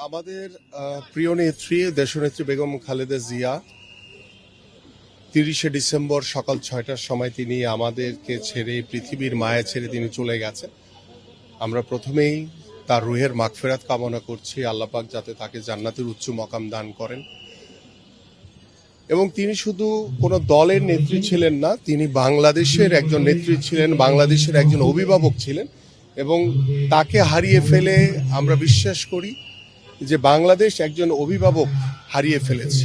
আমাদের প্রিয় নেত্রী দেশনেত্রী বেগম খালেদা জিয়া 30শে ডিসেম্বর সকাল 6টার সময় তিনি আমাদেরকে ছেড়ে পৃথিবীর মায়া ছেড়ে তিনি চলে গেছেন। আমরা প্রথমেই তার রুহের মাগফিরাত কামনা করছি, আল্লাহ পাক যাতে তাকে জান্নাতের উচ্চ মকাম দান করেন। এবং তিনি শুধু কোনো দলের নেত্রী ছিলেন না, তিনি বাংলাদেশের একজন নেত্রী ছিলেন, বাংলাদেশের একজন অভিভাবক ছিলেন। এবং তাকে হারিয়ে ফেলে আমরা বিশ্বাস করি যে বাংলাদেশ একজন অভিভাবক হারিয়ে ফেলেছে।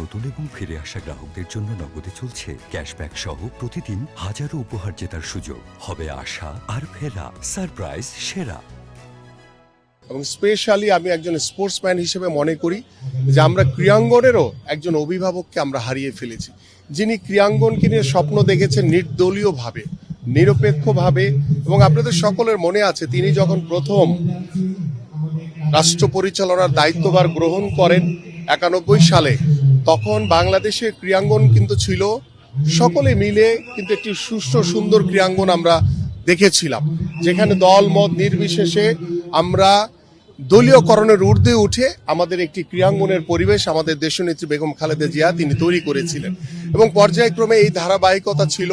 নতুন এবং ফিরে আসা গ্রাহকদের জন্য নগদে চলছে ক্যাশব্যাক সহ প্রতিদিন হাজারো উপহার জেতার সুযোগ। হবে আশা আর ফেরা সারপ্রাইজ সেরা। এবং স্পেশালি আমি একজন স্পোর্টসম্যান হিসেবে মনে করি যে আমরা ক্রীড়াঙ্গনেরও একজন অভিভাবককে আমরা হারিয়ে ফেলেছি, যিনি ক্রীড়াঙ্গনকে নিয়ে স্বপ্ন দেখেছেন নির্দলীয়ভাবে, নিরপেক্ষভাবে। এবং আপনাদের সকলের মনে আছে তিনি যখন প্রথম রাষ্ট্র পরিচালনার দায়িত্বভার গ্রহণ করেন 91 সালে, তখন বাংলাদেশের ক্রীড়াঙ্গন কিন্তু ছিল সকলে মিলে কিন্তু একটি সুষ্ঠু সুন্দর ক্রীড়াঙ্গন আমরা দেখেছিলাম, যেখানে দল মত নির্বিশেষে আমরা দলীয়করণের ঊর্ধ্বে উঠে আমাদের একটি ক্রীড়াঙ্গনের পরিবেশ আমাদের দেশনেত্রী বেগম খালেদা জিয়া তিনি তৈরি করেছিলেন। এবং পর্যায়ক্রমে এই ধারাবাহিকতা ছিল।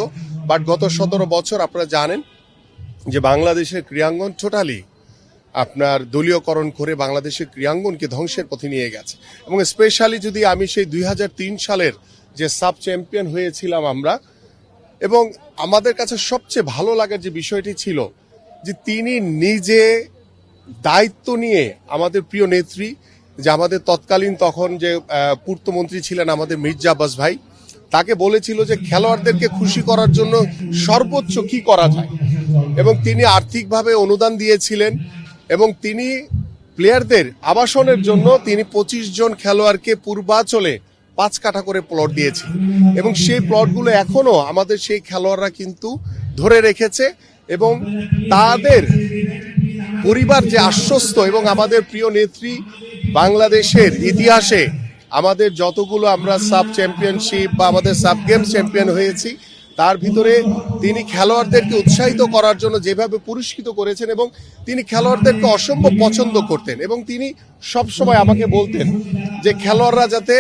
বাট গত 17 বছর আপনারা জানেন যে বাংলাদেশের ক্রীড়াঙ্গন টোটালি আপনার দলীয়করণ করে বাংলাদেশের ক্রীড়াঙ্গনকে ধ্বংসের পথে নিয়ে গেছে। এবং স্পেশালি যদি আমি সেই 2003 সালের যে সাব চ্যাম্পিয়ন হয়েছিলাম আমরা, এবং আমাদের কাছে সবচেয়ে ভালো লাগার যে বিষয়টি ছিল যে তিনি নিজে দায়িত্ব নিয়ে আমাদের প্রিয় নেত্রী, যে আমাদের তৎকালীন তখন যে পূর্তমন্ত্রী ছিলেন আমাদের মির্জা আব্বাস ভাই, তাকে বলেছিল যে খেলোয়াড়দেরকে খুশি করার জন্য সর্বোচ্চ কি করা যায়। এবং তিনি আর্থিকভাবে অনুদান দিয়েছিলেন এবং তিনি প্লেয়ারদের আবাসনের জন্য তিনি 25 জন খেলোয়াড়কে পূর্বাচলে 5 কাঠা করে প্লট দিয়েছে। এবং সেই প্লটগুলো এখনো আমাদের সেই খেলোয়াড়রা কিন্তু ধরে রেখেছে এবং তাদের পরিবার যে আশ্বস্ত। এবং আমাদের প্রিয় নেত্রী বাংলাদেশের ইতিহাসে আমাদের যতগুলো আমরা সাব চ্যাম্পিয়নশিপ বা আমাদের সাব গেমস চ্যাম্পিয়ন হয়েছি, তার ভিতরে তিনি খেলোয়াড়দেরকে উৎসাহিত করার জন্য যেভাবে পুরস্কৃত করেছেন, এবং তিনি খেলোয়াড়দেরকে অসম্ভব পছন্দ করতেন। এবং তিনি সবসময় আমাকে বলতেন যে খেলোয়াড়রা যাতে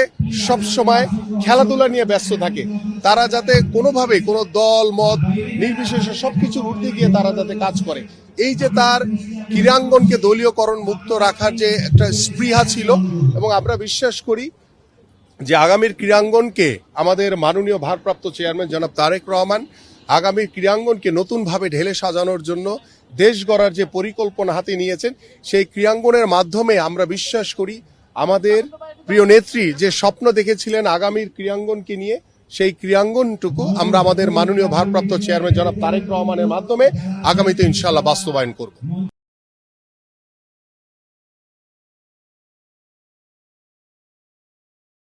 সবসময় খেলাধুলা নিয়ে ব্যস্ত থাকে, তারা যাতে কোনোভাবে কোনো দল মত নির্বিশেষে সবকিছুর ঊর্ধ্বে গিয়ে তারা যাতে কাজ করে। এই যে তার ক্রীড়াঙ্গনকে দলীয়করণ মুক্ত রাখার যে একটা স্পৃহা ছিল, এবং আমরা বিশ্বাস করি যে আগামীর ক্রীড়াঙ্গনকে আমাদের মাননীয় ভারপ্রাপ্ত চেয়ারম্যান জনাব তারেক রহমান আগামীর ক্রীড়াঙ্গনকে নতুনভাবে ঢেলে সাজানোর জন্য দেশ গড়ার যে পরিকল্পনা হাতে নিয়েছেন, সেই ক্রীড়াঙ্গনের মাধ্যমে আমরা বিশ্বাস করি আমাদের প্রিয় নেত্রী যে স্বপ্ন দেখেছিলেন আগামীর ক্রীড়াঙ্গনকে নিয়ে, সেই ক্রীড়াঙ্গনটুকু আমরা আমাদের মাননীয় ভারপ্রাপ্ত চেয়ারম্যান জনাব তারেক রহমানের মাধ্যমে আগামীতে ইনশাআল্লাহ বাস্তবায়ন করব।